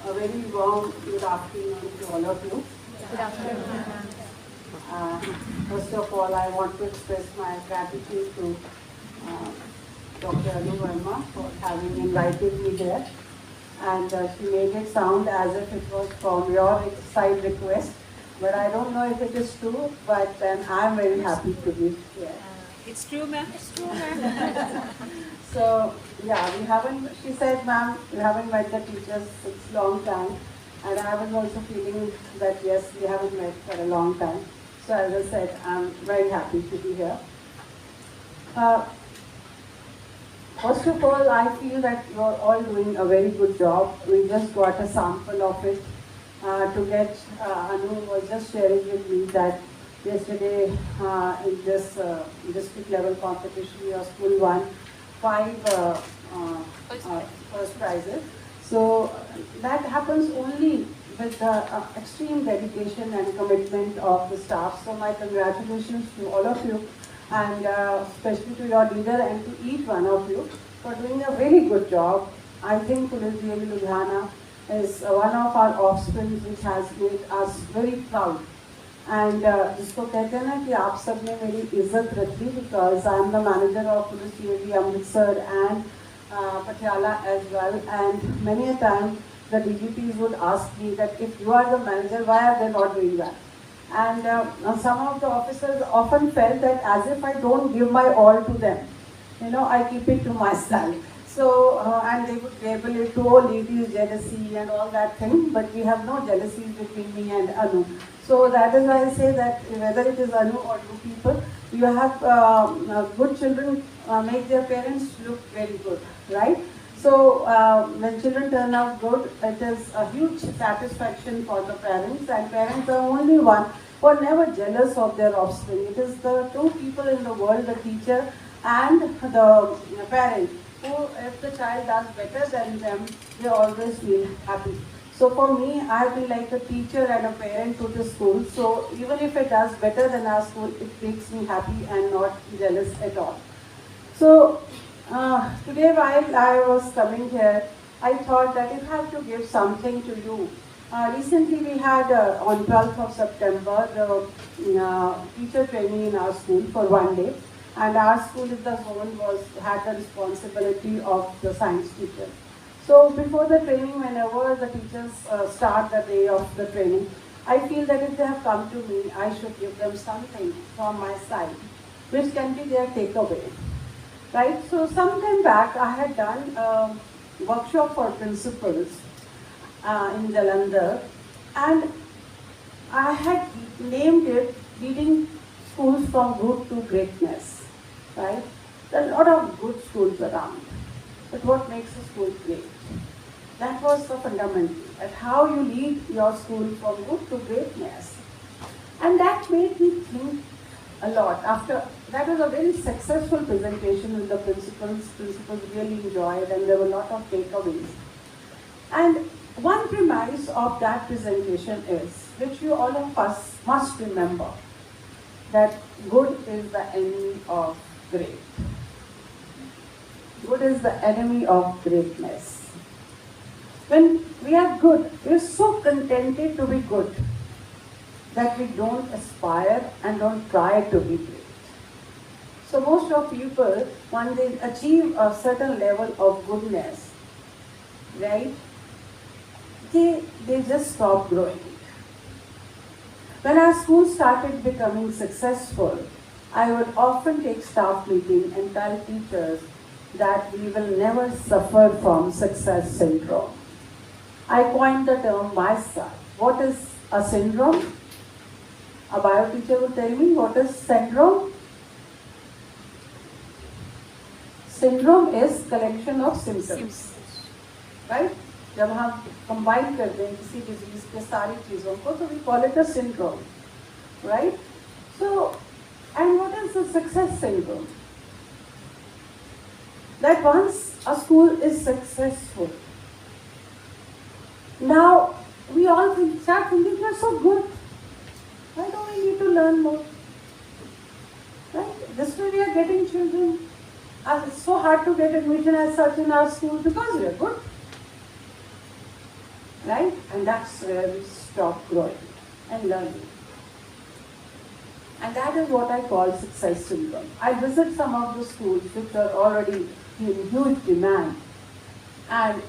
A very warm good afternoon to all of you. Good afternoon. First of all, I want to express my gratitude to Dr. Anu Verma for having invited me here. And she made it sound as if it was from your side request. But I don't know if it is true, but then I'm very happy to be here. It's true, ma'am. It's true, ma'am. So, yeah, she said, ma'am, we haven't met the teachers since long time. And I was also feeling that, yes, we haven't met for a long time. So, as I said, I'm very happy to be here. First of all, I feel that you're all doing a very good job. We just got a sample of it Anu was just sharing with me that yesterday in this district level competition, your school won 5 first prizes. So that happens only with the extreme dedication and commitment of the staff. So my congratulations to all of you, and especially to your leader and to each one of you for doing a very good job. I think Police DLE Ludhiana is one of our offspring which has made us very proud. And जिसको कहते हैं ना कि आप सब ने मेरी इज्जत रखी, because I am the manager of Police DLE Amritsar and Patiala as well, and many a time the DGPs would ask me that if you are the manager, why are they not doing that? And some of the officers often felt that as if I don't give my all to them, I keep it to myself. So, and they would label it to, oh, ladies jealousy and all that thing, but we have no jealousy between me and Anu. So that is why I say that whether it is Anu or two people, you have good children make their parents look very good, right? So when children turn out good, it is a huge satisfaction for the parents, and parents are only one who are never jealous of their offspring. It is the two people in the world, the teacher and the parent, who, if the child does better than them, they always feel happy. So for me, I have been like a teacher and a parent to the school. So even if it does better than our school, it makes me happy and not jealous at all. So today while I was coming here, I thought that if I have to give something to you. Recently we had on 12th of September the teacher training in our school for 1 day. And our school in the zone had the responsibility of the science teacher. So before the training, whenever the teachers start the day of the training, I feel that if they have come to me, I should give them something from my side, which can be their takeaway. Right? So some time back, I had done a workshop for principals in Jalandhar, And I had named it Leading Schools from Good to Greatness, right? There are a lot of good schools around, but what makes a school great? That was the fundamental, at how you lead your school from good to greatness. And that made me think a lot. After that was a very successful presentation with the principals really enjoyed, and there were a lot of takeaways. And one premise of that presentation is, which you all of us must remember, that good is the enemy of great. Good is the enemy of greatness. When we are good, we are so contented to be good that we don't aspire and don't try to be great. So most of people, when they achieve a certain level of goodness, right, they just stop growing. When our school started becoming successful, I would often take staff meeting and tell teachers that we will never suffer from success syndrome. I coined the term myself. What is a syndrome? A bio teacher would tell me, what is syndrome? Syndrome is collection of symptoms, right? जब हम combine कर दें किसी disease के सारी चीज़ों को तो we call it a syndrome, right? So, and what is the success syndrome? That once a school is successful, now we all start thinking we're so good. Why do we need to learn more? Right? This way we are getting children. It's so hard to get admission as such in our school because we are good. Right? And that's where we stop growing and learning. And that is what I call success syndrome. I visit some of the schools which are already in huge demand, and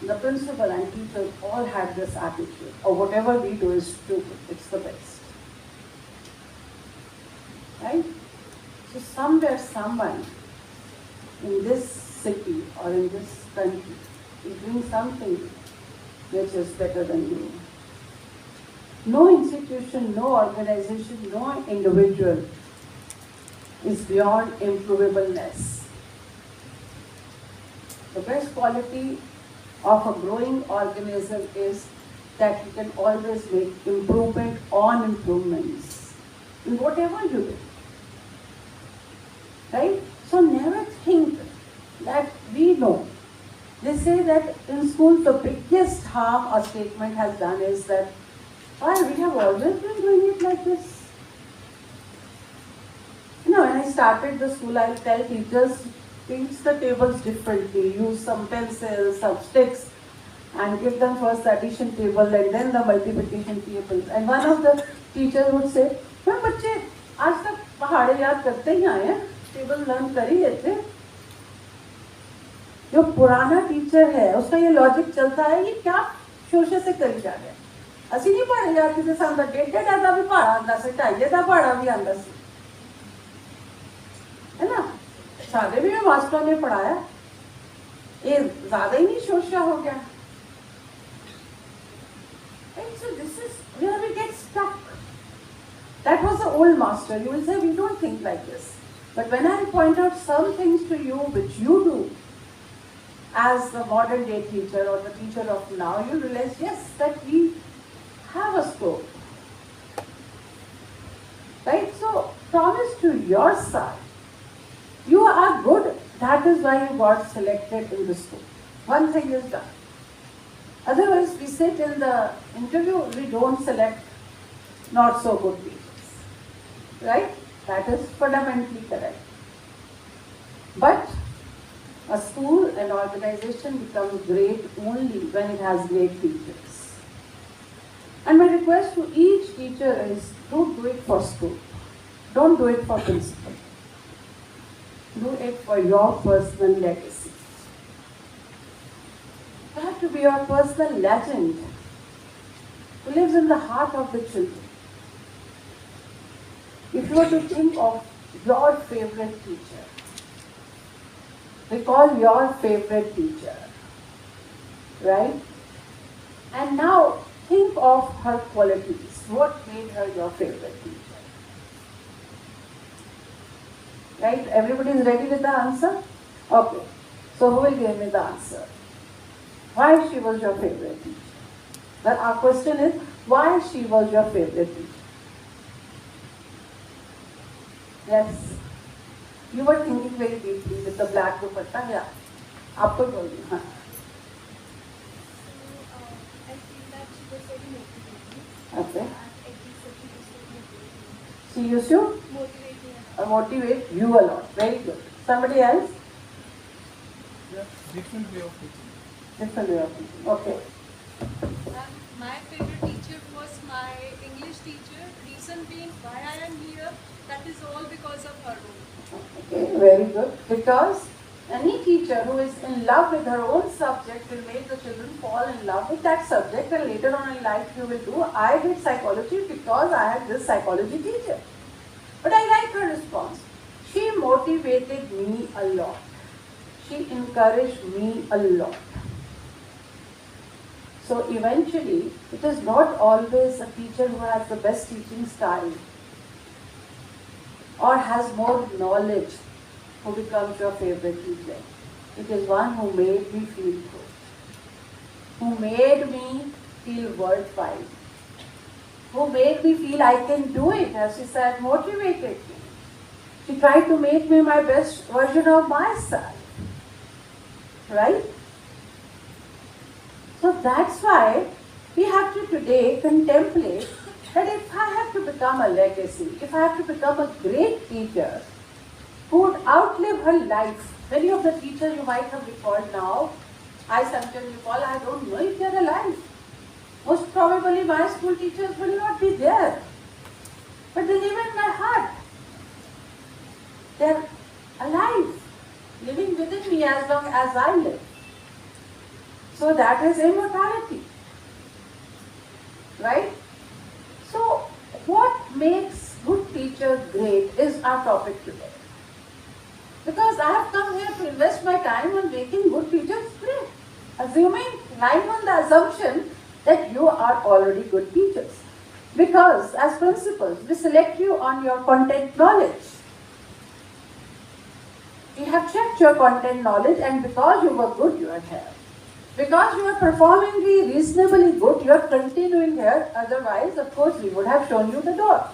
the principal and teachers all have this attitude, or whatever we do is stupid, it's the best. Right? So somewhere someone in this city or in this country is doing something which is better than you. No institution, no organization, no individual is beyond improvableness. The best quality of a growing organism is that you can always make improvement on improvements in whatever you do. Right? So never think that we know. They say that in school the biggest harm a statement has done is that, why, we have always been doing it like this. You know, when I started the school, I'll tell teachers, paint the tables differently, use some pencils, some sticks, and give them first the addition table and then the multiplication tables. And one of the teachers would say, "Well, बच्चे आज तक पहाड़े याद करते ही आए हैं, table learn कर ही लेते। जो पुराना टीचर है उसका ये लॉजिक चलता है, ये क्या शोशे से करी जा रहा है। ਅਸੀਂ नहीं पढ़े यार किसी साल का डेढ़ आधा भी पढ़ा आंदा से ढाई का पढ़ा भी आंदा से, है ना। सारे भी मास्टरों ने पढ़ाया, ये ज्यादा ही नहीं शोशा हो गया। And so this is where we get stuck. That was the old master. You will say we don't think like this. But when I point out some things to you which you do as the modern day teacher or the teacher of now, you realize, yes, that we have a scope. Right? So promise to yourself, you are good, that is why you got selected in the school. One thing is done. Otherwise, we sit in the interview, we don't select not so good teachers. Right? That is fundamentally correct. But a school, an organization becomes great only when it has great teachers. And my request to each teacher is, don't do it for school. Don't do it for principal. Do it for your personal legacy. You have to be your personal legend who lives in the heart of the children. If you were to think of your favorite teacher, recall your favorite teacher, right? And now think of her qualities. What made her your favorite teacher? Right? Everybody is ready with the answer? Okay. So who will give me the answer? Why she was your favorite teacher? Well, our question is, why she was your favorite teacher? Yes. You were thinking very deeply with the black dupatta. Yeah. आपको बोल दूँ हाँ. I feel that she was very motivating. Okay. And every subject was very motivating. She used to motivate you a lot. Very good. Somebody else? Yeah, different way of teaching. Different way of teaching. Okay. My favorite teacher was my English teacher. Reason being why I am here, that is all because of her role. Okay, very good. Because any teacher who is in love with her own subject will make the children fall in love with that subject, and later on in life you will do, I did psychology because I had this psychology teacher. But I like her response. She motivated me a lot. She encouraged me a lot. So eventually, it is not always a teacher who has the best teaching style or has more knowledge who becomes your favorite teacher. It is one who made me feel good, who made me feel worthwhile, who made me feel I can do it, as she said, motivated me. She tried to make me my best version of myself. Right? So that's why we have to today contemplate that if I have to become a legacy, if I have to become a great teacher who would outlive her life, many of the teachers you might have recalled now, I sometimes recall, I don't know if they are alive. Most probably my school teachers will not be there. But they live in my heart. They are alive, living within me as long as I live. So that is immortality. Right? So what makes good teacher great is our topic today. Because I have come here to invest my time on making good teachers great. Lying on the assumption that you are already good teachers. Because as principals, we select you on your content knowledge. We have checked your content knowledge, and because you were good, you are here. Because you are performing reasonably good, you are continuing here. Otherwise, of course, we would have shown you the door.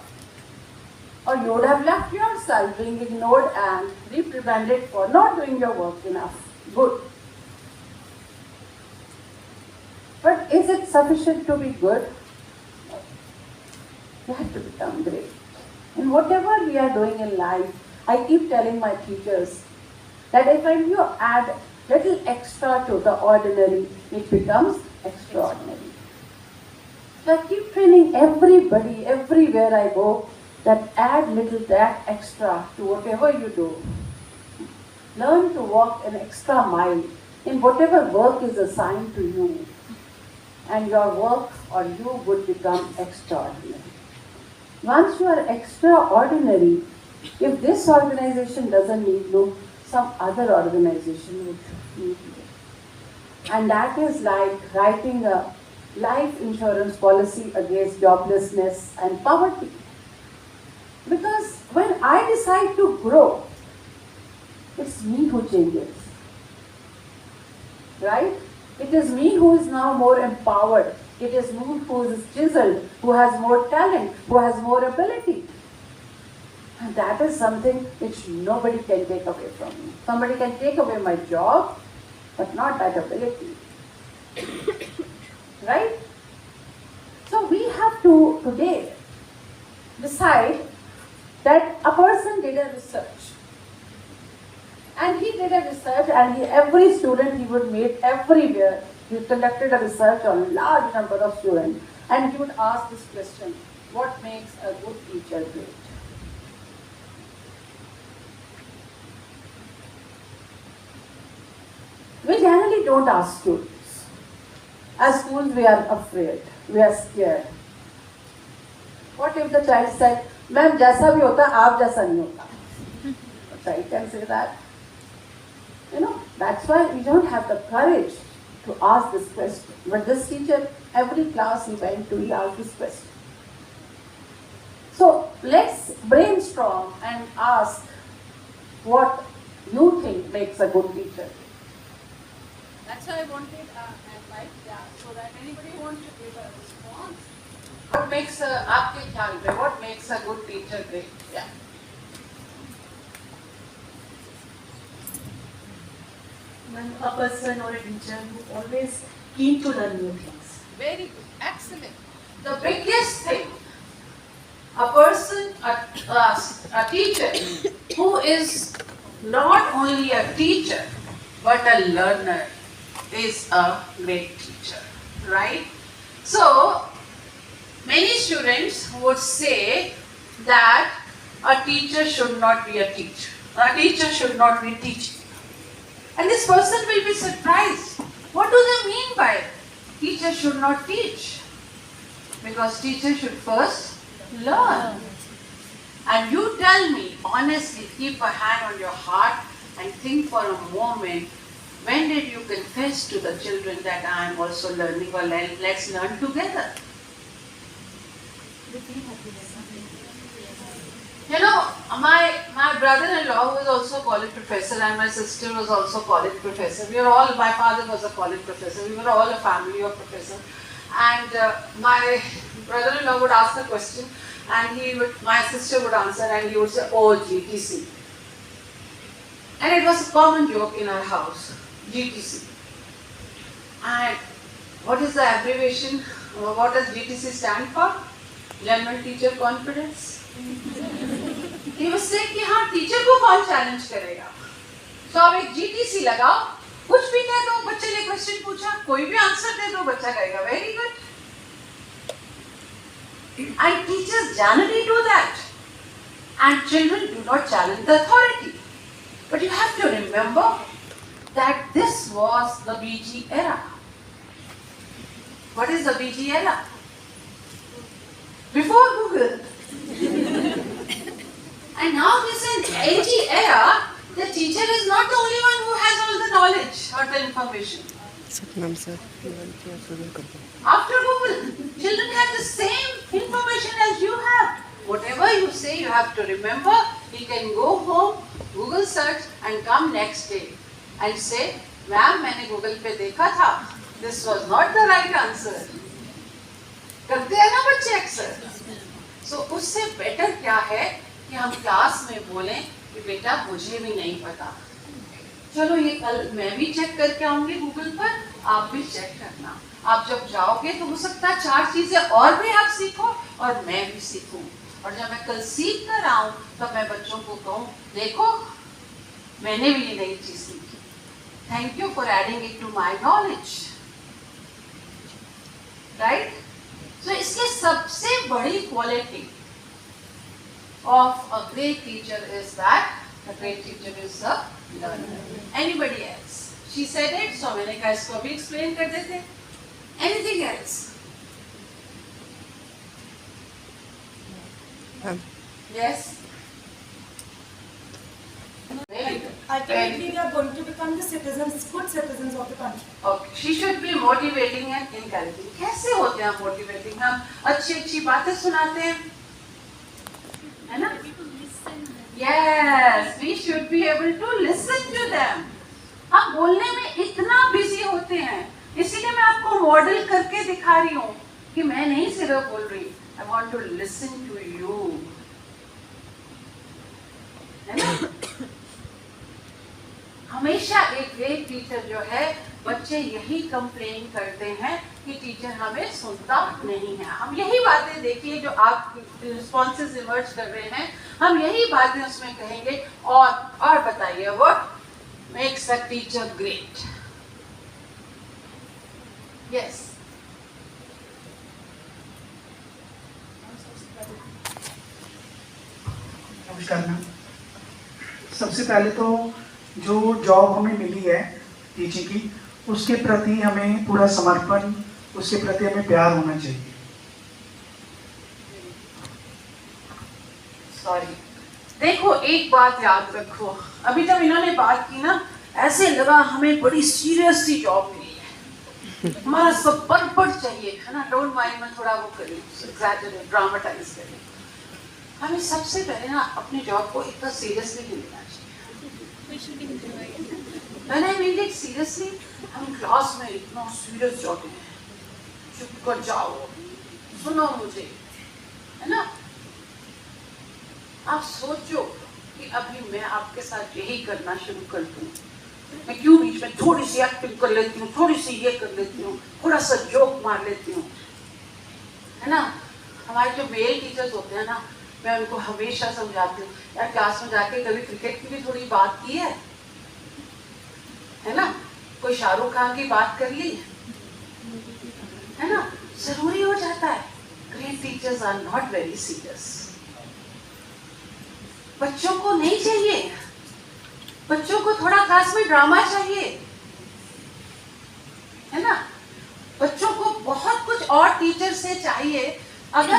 Or you would have left yourself being ignored and reprimanded for not doing your work enough. Good. But is it sufficient to be good? You have to become great. In whatever we are doing in life, I keep telling my teachers that if you add little extra to the ordinary, it becomes extraordinary. So I keep training everybody, everywhere I go, that add little that extra to whatever you do. Learn to walk an extra mile in whatever work is assigned to you. And your work or you would become extraordinary. Once you are extraordinary, if this organization doesn't need you, some other organization would need you. And that is like writing a life insurance policy against joblessness and poverty. Because when I decide to grow, it's me who changes. Right? It is me who is now more empowered. It is me who is chiseled, who has more talent, who has more ability. And that is something which nobody can take away from me. Somebody can take away my job, but not that ability. Right? So we have to today decide that a person did a research. And he did a research, and every student he would meet everywhere, he conducted a research on a large number of students, and he would ask this question: what makes a good teacher great? We generally don't ask students. As schools, we are afraid, we are scared. What if the child said, "Ma'am, jaisa bhi hota, aap jaisa nahi hota"? The child can say that. That's why we don't have the courage to ask this question. But this teacher every class he went to, he asked this question. So let's brainstorm and ask what you think makes a good teacher. That's why I wanted advice, yeah, so that anybody who wants to give a response. What makes आपके ख्याल में what makes a good teacher great? Yeah. A person or a teacher who always keen to learn new things. Very good, excellent. The biggest thing, a person, a teacher who is not only a teacher but a learner is a great teacher, right? So, many students would say that a teacher should not be a teacher. A teacher should not be teaching. And this person will be surprised. What do they mean by it? Teacher should not teach? Because teacher should first learn. And you tell me, honestly, keep a hand on your heart and think for a moment, when did you confess to the children that I am also learning, or let's learn together? You know, my brother-in-law was also a college professor and my sister was also a college professor. We were all, my father was a college professor. We were all a family of professors. And my brother-in-law would ask a question and my sister would answer and he would say, oh, GTC. And it was a common joke in our house, GTC. And what is the abbreviation? What does GTC stand for? General Teacher Confidence. He was saying कि हाँ teacher को कौन challenge करेगा? तो अब एक GTC लगाओ, कुछ भी कह दो, बच्चे ने क्वेश्चन पूछा, कोई भी आंसर दे दो, बच्चा कहेगा very good. And teachers generally do that. And children do not challenge the authority. But you have to remember that this was the BG era. What is the BG era? Before Google. And now this is an AG era, the teacher is not the only one who has all the knowledge or the information. After Google, children have the same information as you have. Whatever you say, you have to remember, he can go home, Google search and come next day and say, ma'am, मैंने Google पे देखा था, this was not the right answer. करते हैं ना बच्चे अक्सर. So उससे better क्या है कि हम क्लास में बोलें कि बेटा मुझे भी नहीं पता. चलो ये कल मैं भी चेक करके आऊंगी गूगल पर, आप भी चेक करना. आप जब जाओगे तो हो सकता है 4 चीजें और भी आप सीखो और मैं भी सीखूं. और जब मैं कल सीख कर आऊं तो मैं बच्चों को कहूं, देखो मैंने भी ये नई चीज सीखी. Thank you for adding it to my knowledge. Right? So इसके सबसे बड़ी quality of a great teacher is that a great teacher is a learner. Anybody else? She said it, so मैंने कहा इसको भी explain कर देते. Anything else? Yes. Very good. Ultimately, we are going to become the citizens, good citizens of the country. Okay. She should be motivating and encouraging. कैसे होते हैं motivating? हम अच्छी बातें सुनाते हैं, है ना? Yes, we should be able to listen to them. हम बोलने में इतना बिजी होते हैं, इसीलिए मैं आपको मॉडल करके दिखा रही हूँ कि मैं नहीं सिर्फ बोल रही, I want to listen to you. है ना? हमेशा एक ग्रेट टीचर जो है, बच्चे यही कंप्लेन करते हैं कि टीचर हमें सुनता नहीं है. हम यही बातें देखिए जो आप रिस्पॉन्सेज इमर्ज कर रहे हैं, हम यही बातें उसमें कहेंगे. और बताइए, what makes a teacher great? Yes. नमस्कार मैम. सबसे पहले तो जो जॉब हमें मिली है टीचिंग की, उसके प्रति हमें पूरा समर्पण, उसके प्रति हमें प्यार होना चाहिए. सॉरी. देखो एक बात याद रखो, अभी जब इन्होंने बात की ना, ऐसे लगा हमें बड़ी सीरियस सी जॉब मिली है. हमारा सब बड़ चाहिए, है ना, डोंट माइंड में थोड़ा वो करें, एग्जैजरेट, ड्रामेटाइज करें। हमें सबसे पहले ना अपने जॉब को इतना सीरियसली नहीं लेना चाहिए। When I mean it seriously, हम क्लास में इतना सीरियस जाते हैं, चुप कर जाओ, सुनो मुझे, है ना। आप सोचो कि अभी मैं आपके साथ यही करना शुरू कर दूं, मैं क्यों बीच में थोड़ी सी एक्टिंग कर लेती हूँ, थोड़ी सी ये कर लेती हूँ, थोड़ा सा जोक मार लेती हूँ, है ना। हमारे जो मेल टीचर्स होते हैं ना, मैं उनको हमेशा समझाती हूँ, यार क्लास में जाके कभी क्रिकेट की भी थोड़ी बात की है ना, कोई शाहरुख खान की बात कर ली, है ना, जरूरी हो जाता है। Great teachers are not very serious. बच्चों को नहीं चाहिए, बच्चों को थोड़ा क्लास में ड्रामा चाहिए, है ना। बच्चों को बहुत कुछ और टीचर से चाहिए। अगर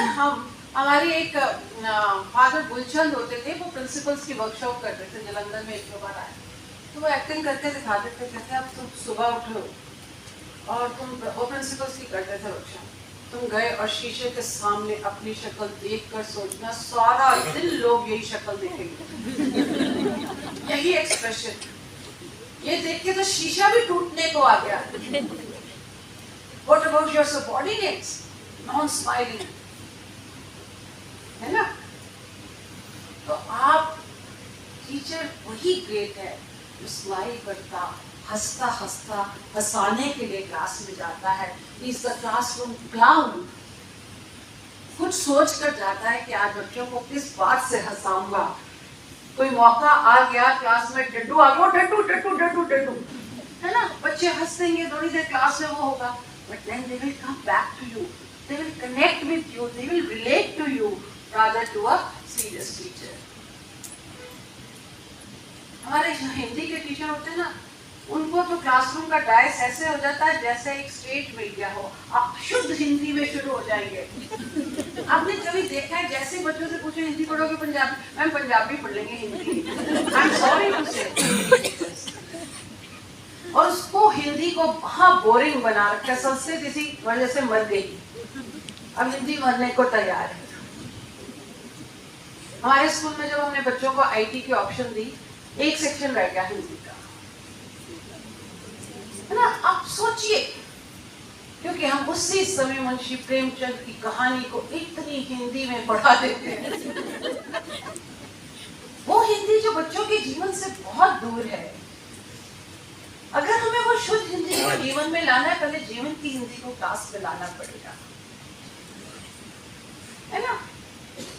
हमारे एक फादर गुलचंद होते थे, वो प्रिंसिपल्स की वर्कशॉप करते थे, जलंधर में एक दो बार आए, तो वो एक्टिंग करके दिखाते थे, कहते अब तुम सुबह उठो और तुम, वो प्रिंसिपल्स की करते थे वर्कशॉप, तुम गए और शीशे के सामने अपनी शक्ल देखकर सोचना सारा दिन लोग यही शक्ल देखेंगे, यही एक्सप्रेशन, ये देख के तो शीशा भी टूटने को आ गया। What about your subordinates? Non-smiling, है ना। तो आप टीचर वही ग्रेट है जो स्माइल करता, हंसता हंसता हंसाने के लिए क्लास में जाता है। Is the classroom clown. कुछ सोच कर जाता है कि आज बच्चों को किस बात से हंसाऊंगा। कोई मौका आ गया, क्लास में डड्डू आ गया, डड्डू डड्डू डड्डू डड्डू, है ना, बच्चे हंसेंगे, थोड़ी देर क्लास में वो होगा, but then they will come back to you, they will connect with you, they will relate to you rather to a serious teacher. हमारे जो हिंदी के टीचर होते हैं ना, उनको तो क्लासरूम का डायस ऐसे हो जाता है जैसे एक स्टेज मिल गया हो, आप शुद्ध हिंदी में शुरू हो जाएंगे। आपने कभी देखा है, जैसे बच्चों से पूछो हिंदी पढ़ोगे पंजाबी, मैम पंजाबी पढ़ लेंगे, Hindi I am sorry to say, और उसको हिंदी को बहुत बोरिंग बना रखा है। संस्कृत इसी वजह से मर गई, अब हिंदी मरने को तैयार है। हमारे स्कूल में जब हमने बच्चों को आईटी की ऑप्शन दी, एक सेक्शन रह गया हिंदी का, है ना। आप सोचिए, क्योंकि हम उसी समय मुंशी प्रेमचंद की कहानी को इतनी हिंदी में पढ़ा देते हैं, वो हिंदी जो बच्चों के जीवन से बहुत दूर है। अगर हमें वो शुद्ध हिंदी को जीवन में लाना है, पहले जीवन की हिंदी को क्लास में लाना पड़ेगा, है ना।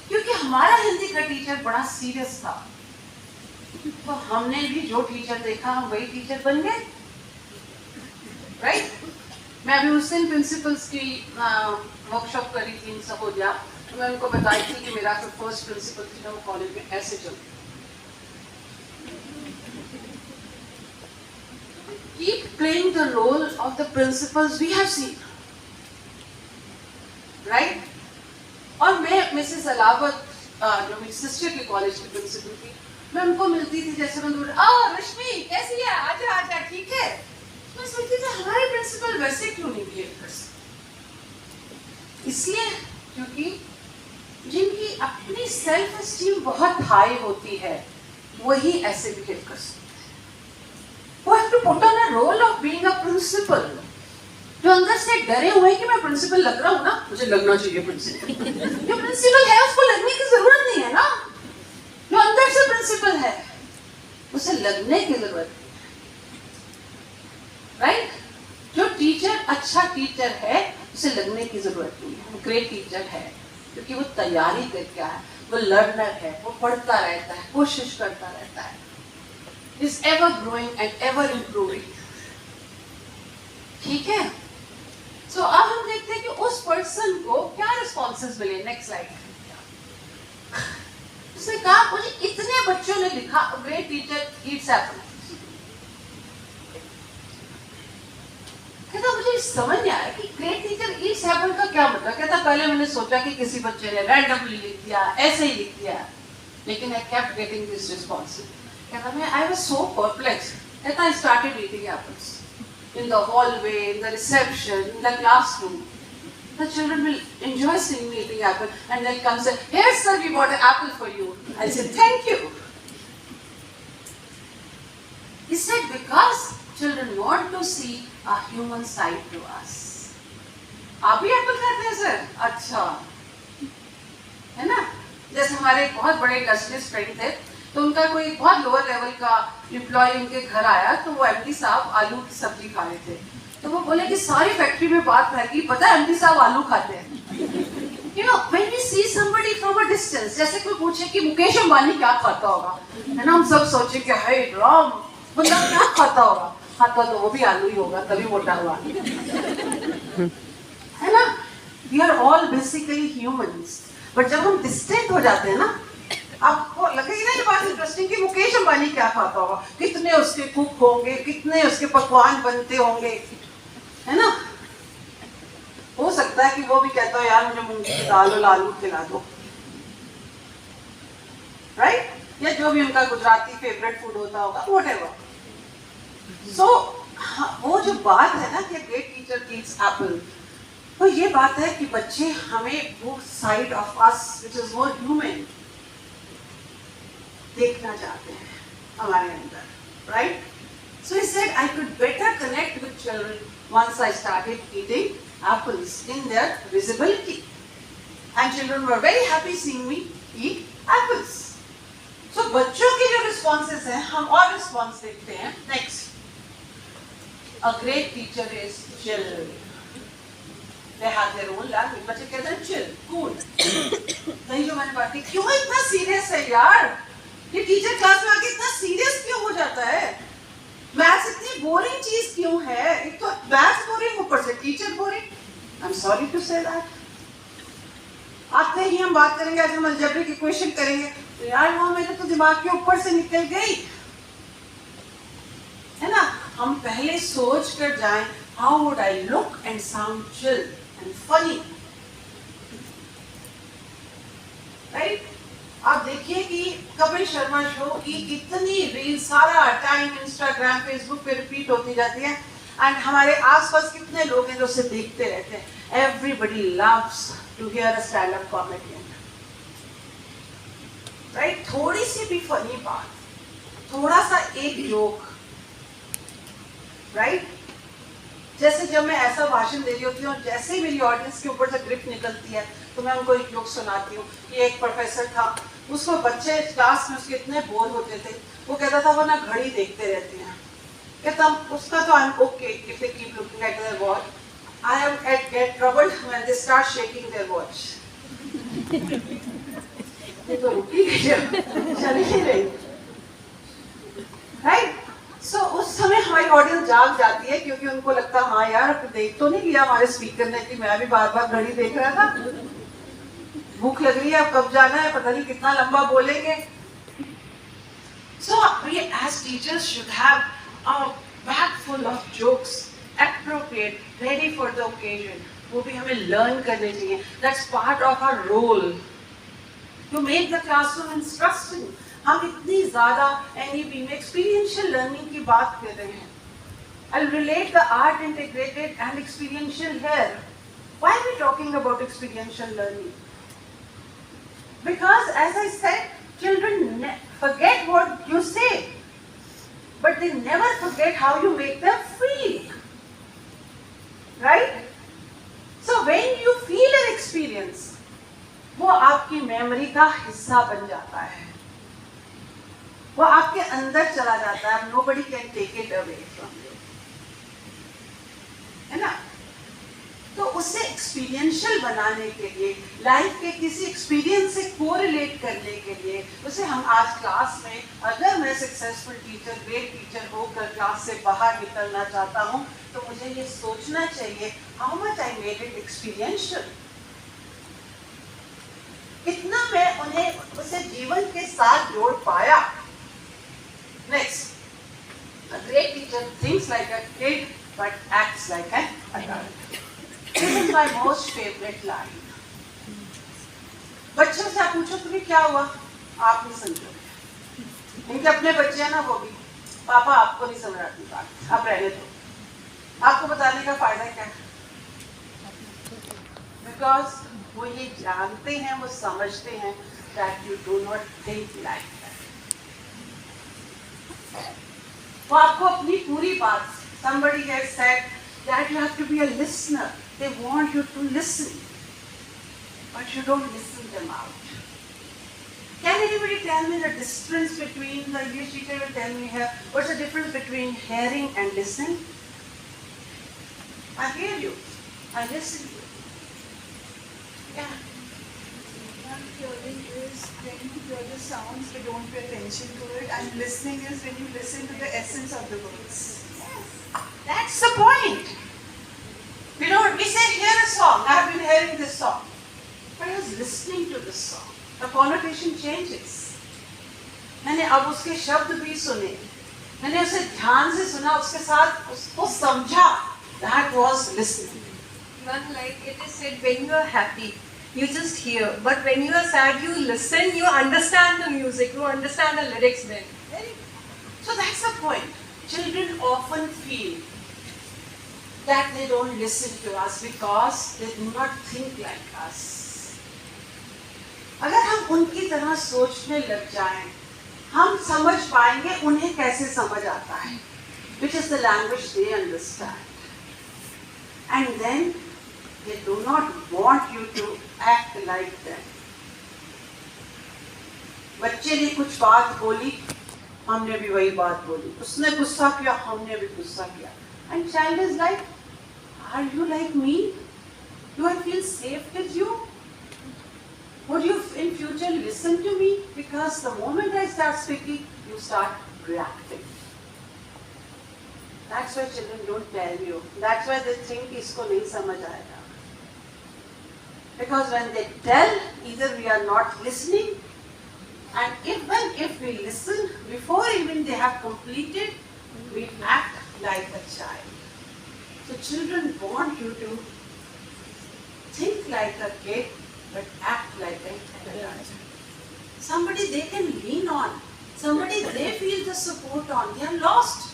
क्योंकि हमारा हिंदी का टीचर बड़ा सीरियस था, तो हमने भी जो टीचर देखा हम वही टीचर बन गए, राइट। मैं अभी उस दिन प्रिंसिपल्स की वर्कशॉप करी थी इन सहोजा, तो मैं उनको बताई थी कि मेरा जो फर्स्ट प्रिंसिपल थी ना, वो कॉलेज में ऐसे चलती। Keep playing the role of the principals we have seen, right? और मैं मिसेस अलावत, जो मेरी सिस्टर के कॉलेज की प्रिंसिपल थी, मैं उनको मिलती थी, जैसे मैं रश्मि कैसी है, आजा आजा, ठीक है। मैं सोचती थी हमारे प्रिंसिपल वैसे क्यों नहीं बिहेव कर सकते। इसलिए क्योंकि जिनकी अपनी सेल्फ एस्टीम बहुत हाई होती है, वही ऐसे बिहेव कर सकते। वो have to put on a role of being a principal. जो अंदर से डरे हुए हैं कि मैं प्रिंसिपल लग रहा हूँ ना, मुझे लगना चाहिए प्रिंसिपल। जो प्रिंसिपल है उसको लगने की जरूरत नहीं है ना, जो अंदर से प्रिंसिपल है उसे लगने की जरूरत है, राइट। जो टीचर अच्छा टीचर है उसे लगने की जरूरत नहीं है, वो ग्रेट टीचर है क्योंकि वो तैयारी करके आया, वो लर्नर है, वो पढ़ता रहता है, कोशिश करता रहता है, is ever growing and ever improving, ठीक है। सो अब हम देखते हैं कि उस पर्सन को क्या रिस्पॉन्सेस मिले। Next slide. उसने कहा मुझे इतने बच्चों ने लिखा ग्रेट टीचर ईट्स एप्पल, कहता मुझे समझ नहीं आया कि ग्रेट टीचर ईट्स एप्पल का क्या मतलब। कहता पहले मैंने सोचा कि किसी बच्चे ने रैंडमली लिख दिया, ऐसे ही लिख दिया, लेकिन I kept getting this response. कहता मैं आई वाज सो परप्लेक्स। कहता I started eating apples. in the hallway, in the reception, in the classroom. The children will enjoy seeing me eating apple and they'll come and say, "Here sir, we bought an apple for you." I said, "Thank you." He said, because children want to see a human side to us. आप भी Apple खाते हैं sir? अच्छा, है ना? जैसे हमारे एक बहुत बड़े इंडस्ट्रियलिस्ट फ्रेंड थे, तो उनका कोई बहुत लोअर लेवल का एम्प्लॉय उनके घर आया, तो वो एमडी साहब आलू की सब्जी खा रहे थे, तो वो बोले कि सारी फैक्ट्री में बात फैली, पता है एमडी साहब आलू खाते हैं। You know, when we see somebody from a distance, जैसे कोई पूछे कि मुकेश अंबानी क्या खाता होगा, है ना, हम सब सोचे कि हाय राम, मतलब क्या खाता होगा, खाता तो वो भी आलू ही होगा, तभी मोटा हुआ, है ना? We are all basically humans, but जब हम distant हो जाते हैं ना, आपको लगेगी ना ये बात इंटरेस्टिंग कि मुकेश अंबानी क्या खाता होगा, कितने उसके कुक होंगे, कितने उसके पकवान बनते होंगे, है ना? हो सकता है कि वो भी कहता हो यार मुझे मूंगी की दाल और आलू खिला दो, राइट? या जो भी उनका गुजराती फेवरेट फूड होता होगा, व्हाटएवर। सो वो जो बात है ना कि ग्रेट टीचर ईट्स एप्पल, तो ये बात है कि बच्चे हमें वो side of us which is more human देखना चाहते हैं हमारे अंदर, right? So he said I could better connect with children once I started eating apples in their visibility, and children were very happy seeing me eat apples. So बच्चों के जो responses हैं, हम और response देखते हैं. Next, a great teacher is chill. They have their own language. बच्चे कहते हैं chill, cool. नहीं जो मैंने बात की, क्यों इतना सीरियस है यार? ये टीचर क्लास में आके इतना सीरियस क्यों हो जाता है? मैथ्स इतनी बोरिंग चीज क्यों है? एक तो मैथ्स बोरिंग, ऊपर से teacher boring. I am sorry to say that. आते ही हम बात करेंगे, आज हम अलजेब्रिक इक्वेशन करेंगे, तो यार वो मेरे तो दिमाग के ऊपर से निकल गई, है ना? हम पहले सोच कर जाएं, how would I look and sound chill and funny, right? आप देखिए कि कपिल शर्मा शो की कितनी रील सारा टाइम इंस्टाग्राम फेसबुक पे रिपीट होती जाती है, एंड हमारे आसपास कितने लोग हैं जो उसे देखते रहते हैं. Everybody loves to hear a stand up comedian, right? थोड़ी सी भी फनी बात, थोड़ा सा एक जोक, राइट? जैसे जब मैं ऐसा भाषण दे रही होती हूँ, जैसे ही मेरी ऑडियंस के ऊपर से ग्रिप निकलती है, तो मैं उनको एक जोक सुनाती हूँ कि एक प्रोफेसर था, उसको बच्चे क्लास में उसके इतने बोर होते थे, वो कहता था वो ना घड़ी देखते रहते हैं, कहता उसका तो I am okay if they keep looking at their watch, I am get troubled when they start shaking their watch. ये तो रुकी गई, चली ही रही, राइट? सो उस समय हमारी ऑडियंस जाग जाती है, क्योंकि उनको लगता है हाँ यार देख तो नहीं लिया हमारे स्पीकर ने कि मैं भी बार बार घड़ी देख रहा था, भूख लग रही है, अब कब जाना है, पता नहीं कितना लंबा बोलेंगे. So we as teachers should have a bag full of jokes, appropriate, ready for the occasion. वो भी हमें learn करने चाहिए. That's part of our role to make the classroom interesting. हम इतनी ज़्यादा NEP में experiential learning की बात कर रहे हैं. I'll relate the art integrated and experiential here. Why are we talking about experiential learning? Because as I said, children forget what you say, but they never forget how you make them feel. Right? So when you feel an experience, वो आपकी memory का हिस्सा बन जाता है, वो आपके अंदर चला जाता है. Nobody can take it away from you, है ना? तो उसे एक्सपीरियंशियल बनाने के लिए, लाइफ के किसी एक्सपीरियंस से कोरिलेट करने के लिए, उसे हम आज क्लास में, अगर मैं सक्सेसफुल टीचर, ग्रेट टीचर होकर क्लास से बाहर निकलना चाहता हूँ, तो मुझे ये सोचना चाहिए, how much I made it experiential. कितना मैं उन्हें उसे जीवन के साथ जोड़ पाया. Next, a great teacher thinks like a kid but acts like an adult. This is my most favorite line. बच्चों से आप पूछो तुम्हें क्या हुआ, आप नहीं समझोगे. इनके अपने बच्चे हैं ना, वो भी, पापा आपको नहीं समझ आती बात, आप रहने दो. आपको बताने का फायदा क्या है? बिकॉज वो ये जानते हैं, वो समझते हैं that you do not think like that. वो आपको अपनी पूरी बात, somebody has said that you have to be a listener. They want you to listen, but you don't listen them out. Can anybody tell me the difference between, the English teacher will tell me here, what's the difference between hearing and listening? I hear you, I listen to you. Yeah. Hearing is when you hear the sounds but don't pay attention to it, and listening is when you listen to the essence of the words. That's the point. We say hear a song. I have been hearing this song, but I was listening to this song. The connotation changes. मैंने अब उसके शब्द भी सुने, मैंने उसे ध्यान से सुना, उसके साथ उसको समझा. That was listening. One, like it is said, when you are happy, you just hear. But when you are sad, you listen, you understand the music, you understand the lyrics then. So that's the point. Children often feel that they don't listen to us because they do not think like us. अगर हम उनकी तरह सोचने लग जाएं, हम समझ पाएंगे उन्हें कैसे समझ आता है, which is the language they understand. And then they do not want you to act like them. बच्चे ने कुछ बात बोली, हमने भी वही बात बोली. उसने गुस्सा किया, हमने भी गुस्सा किया. And child is like, are you like me? Do I feel safe with you? Would you in future listen to me? Because the moment I start speaking, you start reacting. That's why children don't tell you. That's why they think इसको नहीं समझ आएगा. Because when they tell, either we are not listening, and if we listen, before even they have completed, we act like a child. So children want you to think like a kid, but act like an adult. Somebody they can lean on. Somebody they feel the support on. They are lost.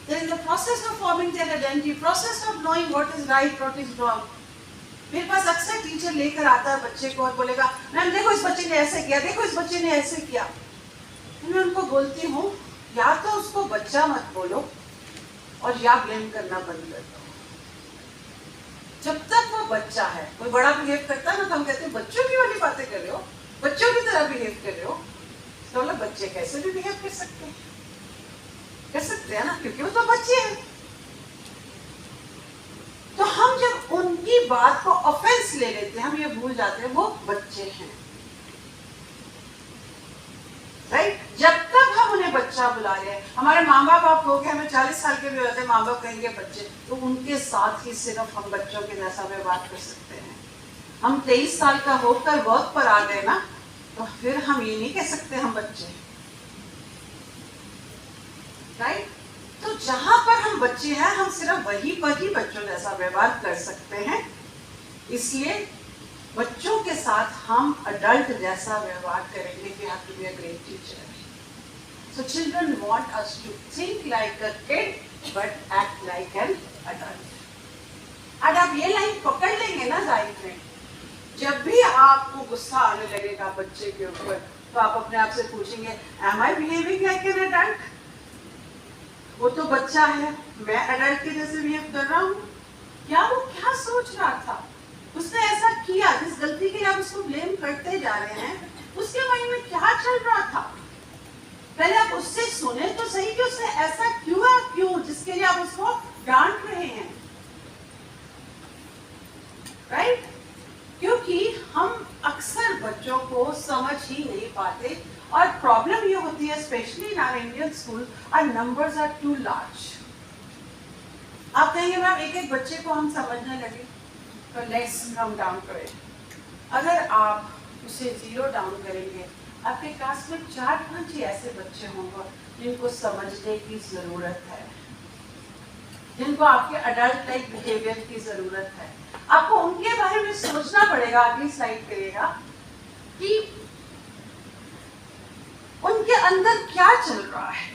They're in the process of forming their identity, process of knowing what is right, what is wrong. मेरे पास अक्सर teacher लेकर आता है बच्चे को और बोलेगा, ma'am देखो इस बच्चे ने ऐसे किया, देखो इस बच्चे ने ऐसे किया. मैं उनको बोलती हूँ, या तो उसको बच्चा मत बोलो और या ब्लेम करना बंद कर दो. जब तक वो बच्चा है, कोई बड़ा बिहेव करता है ना, तो हम कहते हैं बच्चों की वाली बातें कर रहे हो, बच्चों की तरह बिहेव कर रहे हो. तो मतलब बच्चे कैसे भी बिहेव कर सकते हैं ना, क्योंकि वो तो बच्चे हैं. तो हम जब उनकी बात को ऑफेंस ले लेते हैं, हम ये भूल जाते हैं वो बच्चे हैं. राइट? जब तक हम उन्हें बच्चा बुला रहे हैं, हमारे माँ बाप आप हो गए, हमें 40 साल के भी होते हैं, माँ बाप कहेंगे बच्चे, तो उनके साथ ही सिर्फ हम बच्चों के जैसा व्यवहार कर सकते हैं. हम 23 साल का होकर वर्क पर आ गए ना, तो फिर हम ये नहीं कह सकते हम बच्चे. राइट? तो जहां पर हम बच्चे हैं, हम सिर्फ वही पर ही बच्चों जैसा व्यवहार कर सकते हैं. इसलिए बच्चों के साथ हम अडल्ट जैसा व्यवहार करेंगे. We have to be a great teacher. So children want us to think like a kid but act like an adult. और आप ये लाइन पकड़ लेंगे ना लाइफ में, जब भी आपको गुस्सा आने लगेगा बच्चे के ऊपर, तो आप अपने आप से पूछेंगे, am I behaving like an adult? वो तो बच्चा है, मैं अडल्ट के जैसे बिहेव कर रहा हूँ. क्या वो क्या सोच रहा था? उसने ऐसा किया, जिस गलती के लिए आप उसको ब्लेम करते जा रहे हैं, उसके माइंड में क्या चल रहा था? पहले आप उससे सुने तो सही कि उसने ऐसा क्यों, जिसके लिए आप उसको डांट रहे हैं. राइट? क्योंकि हम अक्सर बच्चों को समझ ही नहीं पाते. और प्रॉब्लम ये होती है, specially in our Indian school, our numbers are too large. आप कहेंगे मैम एक एक बच्चे को हम समझने लगे, तो let's come down to it. अगर आप उसे 0 डाउन करेंगे, आपके क्लास में 4-5 ही ऐसे बच्चे होंगे जिनको समझने की जरूरत है, जिनको आपके अडल्ट लाइक बिहेवियर की जरूरत है. आपको उनके बारे में सोचना पड़ेगा. अगली स्लाइड करिएगा कि उनके अंदर क्या चल रहा है,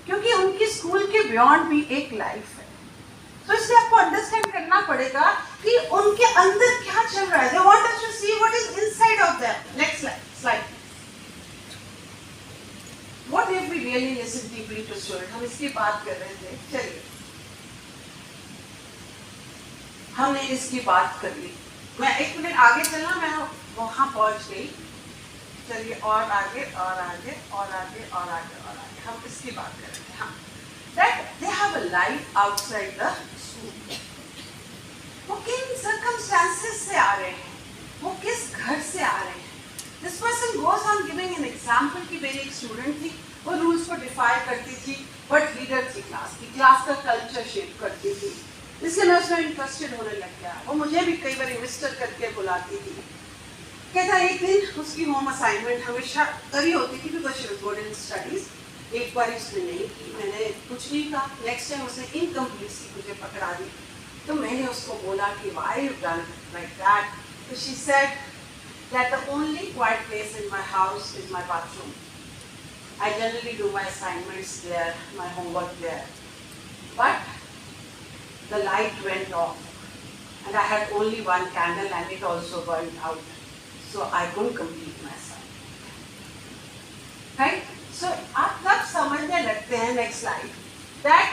क्योंकि उनकी स्कूल के बियॉन्ड भी एक लाइफ है. तो इसलिए आपको अंडरस्टैंड करना पड़ेगा कि उनके अंदर क्या चल रहा है. They want us to see what is inside of them. Next slide. What if we really listen deeply to student? हम इसकी बात कर रहे थे. चलिए, हमने इसकी बात कर ली. मैं 1 मिनट आगे चलना, मैं वहां पहुंच गई. चलिए, और आगे और आगे और आगे और आगे और आगे. हम इसकी बात कर रहे थे. हाँ, that they have a life outside the school. वो किन circumstances से आ रहे हैं, वो किस घर से आ रहे हैं. This person goes on giving an example कि मेरी एक स्टूडेंट थी, वो रूल्स को डिफाई करती थी, बट लीडर थी क्लास की, क्लास का कल्चर शेप करती थी. इसलिए मैं उसमें इंटरेस्टेड होने लग गया. वो मुझे भी कई बार मिस्टर करके बुलाती थी. कहता एक दिन उसकी होम असाइनमेंट हमेशा करी होती थी because she was good in studies. एक बार उसने नहीं की, मैंने कुछ नहीं कहा. नेक्स्ट टाइम उसने इनकम्प्लीट सी मुझे पकड़ा दी. तो मैंने उसको बोला कि why you done like that. तो she said that the only quiet place in my house is my bathroom. I generally do my assignments there, my homework there. But the light went off and I had only one candle and it also burned out. So I couldn't complete my assignment. Right? So आप तब समझने लगते हैं, next slide, that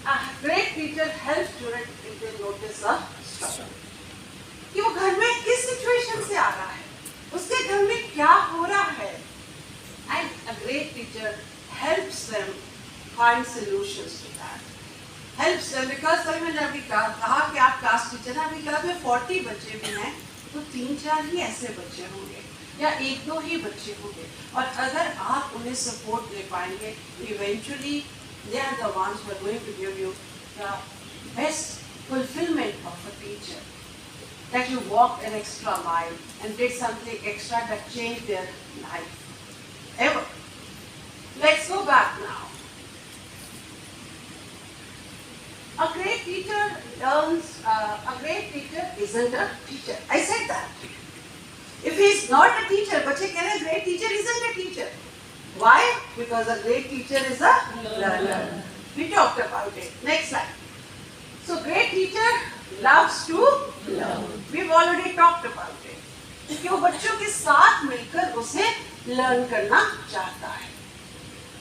a great teacher helps students if they notice a struggle. कि वो घर में किस सिचुएशन से आ रहा है, उसके घर में क्या हो रहा है. And a great teacher helps them find solutions to that. Helps them because कल मैंने अभी कहा कि आप क्लास टीचर हैं, अभी क्लास में 40 बच्चे भी हैं, तो 3-4 ही ऐसे बच्चे होंगे या 1-2 ही बच्चे होंगे. और अगर आप उन्हें सपोर्ट दे पाएंगे, eventually they are the ones who are going to give you the best fulfilment of a teacher. That you walked an extra mile and did something extra that changed their life. Ever. Let's go back now. A great teacher learns, a great teacher isn't a teacher. I said that. If he is not a teacher, बच्चे कह रहे हैं great teacher isn't a teacher. Why? Because a great teacher is a learner. We talked about it. Next slide. So great teacher loves to learn. We've already talked about it. कि वो बच्चों के साथ मिलकर उसे लर्न करना चाहता है.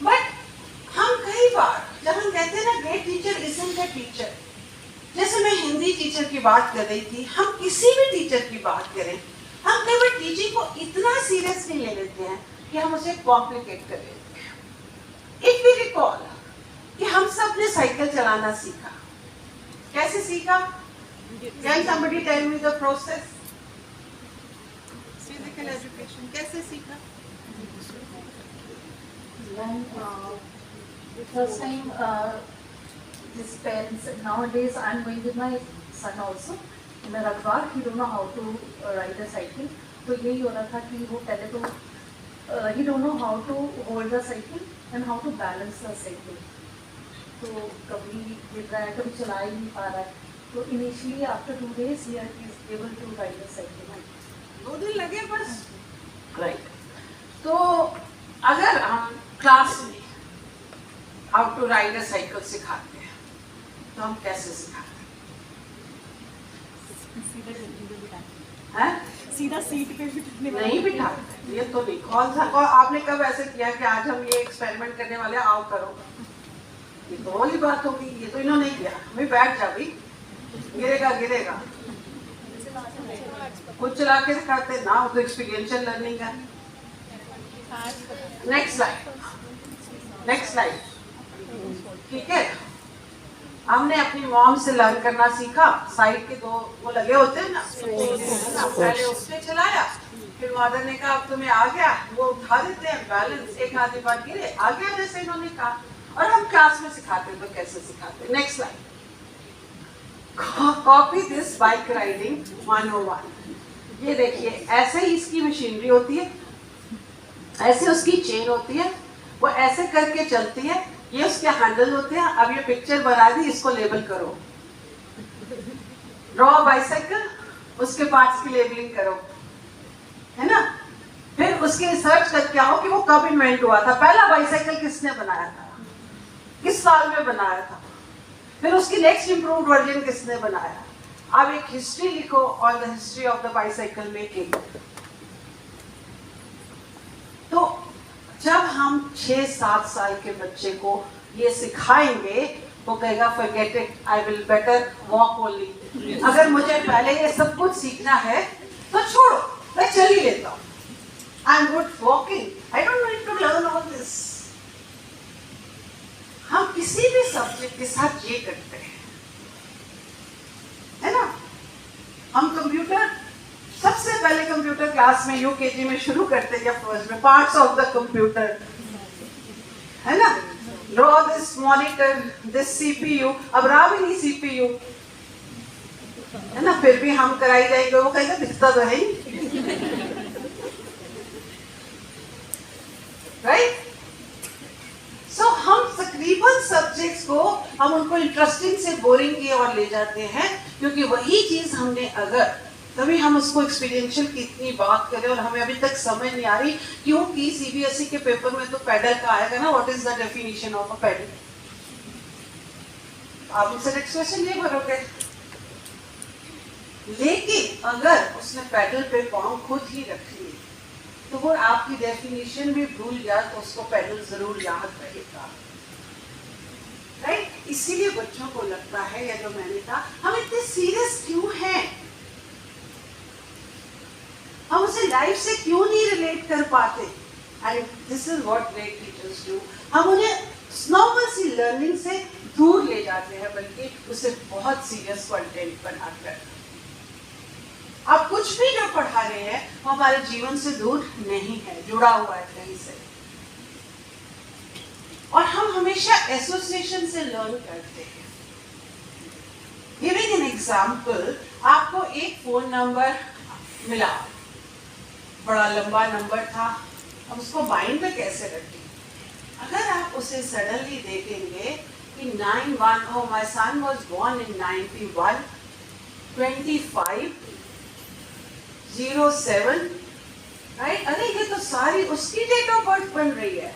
बट हम कई बार जब हम कहते हैं ना great teacher isn't a teacher, जैसे मैं हिंदी टीचर की बात कर रही थी, हम किसी भी टीचर की बात करें, हम कई बार टीचिंग को इतना सीरियसली ले लेते हैं कि हम उसे कॉम्प्लिकेट कर लेते हैं. इफ वी रिकॉल कि हम सब ने साइकिल चलाना सीखा. कैसे सीखा? Can somebody tell me the process? Physical education. कैसे सीखा? When the first time his parents, nowadays I am going with my son also in a Ragwar. He don't know how to ride a cycle. तो यही हो रहा था कि वो पहले तो he don't know how to hold the cycle and how to balance the cycle. तो कभी गिर रहा है, कभी चला ही नहीं पा रहा है. तो initially after 2 days he is able to ride the cycle. 2 दिन लगे बस. राइट. तो अगर हम क्लास में how to ride a cycle सिखाते हैं, तो हम कैसे सिखाते हैं? सीधा सीट पे बिठाने नहीं बिठाते. ये तो नहीं. कौन सा आपने कब ऐसे किया कि आज हम ये एक्सपेरिमेंट करने वाले, आओ करो? ये तो वाली बात होगी. ये तो इन्होंने किया. मैं बैठ जा भी, गिरेगा गिरेगा. खुद चला के दिखाते ना, वो तो एक्सपीरियंशियल लर्निंग है. Next slide. Next slide. ठीक है, हमने अपनी मॉम से लर्न करना सीखा. साइड के 2 वो लगे होते हैं ना, पहले उसने चलाया, फिर मदर ने कहा अब तुम्हें आ गया, वो उठा देते हैं बैलेंस, एक आधी बार गिरे, आ गया जैसे इन्होंने कहा. और हम क्लास में सिखाते हैं तो कैसे सिखाते हैं? Next slide. Copy this bike riding 101. ये देखिए, ऐसे ही इसकी मशीनरी होती है, ऐसे उसकी चेन होती है, वो ऐसे करके चलती है, ये उसके हैंडल होते हैं. अब ये पिक्चर बना दी, इसको लेबल करो. ड्रॉ बाइसाइकिल, उसके पार्ट्स की लेबलिंग करो, है ना. फिर उसके रिसर्च करके आओ कि वो कब इन्वेंट हुआ था, पहला बाइसाइकिल किसने बनाया था, किस साल में बनाया था. फिर उसकी नेक्स्ट इम्प्रूव्ड वर्जन किसने बनाया? अब एक हिस्ट्री लिखो on the history of the bicycle making. तो जब हम 6-7 साल के बच्चे को ये सिखाएंगे, वो कहेगा forget it, I will better walk only. अगर मुझे पहले ये सब कुछ सीखना है तो छोड़ो, मैं चल ही लेता हूँ। I am good walking, I don't need to learn all this. हम किसी भी सब्जेक्ट के साथ ये करते हैं, है ना? हम कंप्यूटर सबसे पहले कंप्यूटर क्लास में यूकेजी में शुरू करते हैं या फर्स्ट में, पार्ट्स ऑफ द कंप्यूटर, है ना? Draw this monitor, this CPU. अब रहा भी नहीं सीपीयू, है ना? फिर भी हम कराई जाएंगे, वो कहेगा दिखता तो है ही, राइट? सो हम तकरीबन सब्जेक्ट्स को हम उनको इंटरेस्टिंग से बोरिंग की ओर ले जाते हैं, क्योंकि वही चीज हमने अगर तभी हम उसको एक्सपीरियंशियल की इतनी बात करें और हमें अभी तक समझ नहीं आ रही क्योंकि सीबीएसई के पेपर में तो पैडल का आएगा ना, what is the definition of a pedal? आप मुझसे नेक्स्ट क्वेश्चन ये भरोगे, लेकिन अगर उसने पैडल पे पाँव खुद ही रख लिए तो वो आपकी डेफिनेशन भी भूल गया तो उसको पैडल जरूर याद रहेगा, राइट? इसीलिए बच्चों को लगता है, या जो मैंने कहा, हम इतने सीरियस क्यों हैं, हम उसे लाइफ से क्यों नहीं रिलेट कर पाते? And this is what great teachers do. हम उन्हें नॉर्मल सी लर्निंग से दूर ले जाते हैं, बल्कि उसे बहुत सीरियस कंटेंट बनाकर। आप कुछ भी जो पढ़ा रहे हैं वो हमारे जीवन से दूर नहीं है, जुड़ा हुआ है कहीं से, और हम हमेशा एसोसिएशन से लर्न करते हैं। गिविंग एन एग्जाम्पल, आपको एक फोन नंबर मिला, बड़ा लंबा नंबर था, अब उसको माइंड में कैसे रखें? अगर आप उसे सडनली देखेंगे कि 91, oh my son was born in 91, 25, 07, right? अरे ये तो सारी उसकी डेट ऑफ बर्थ बन रही है,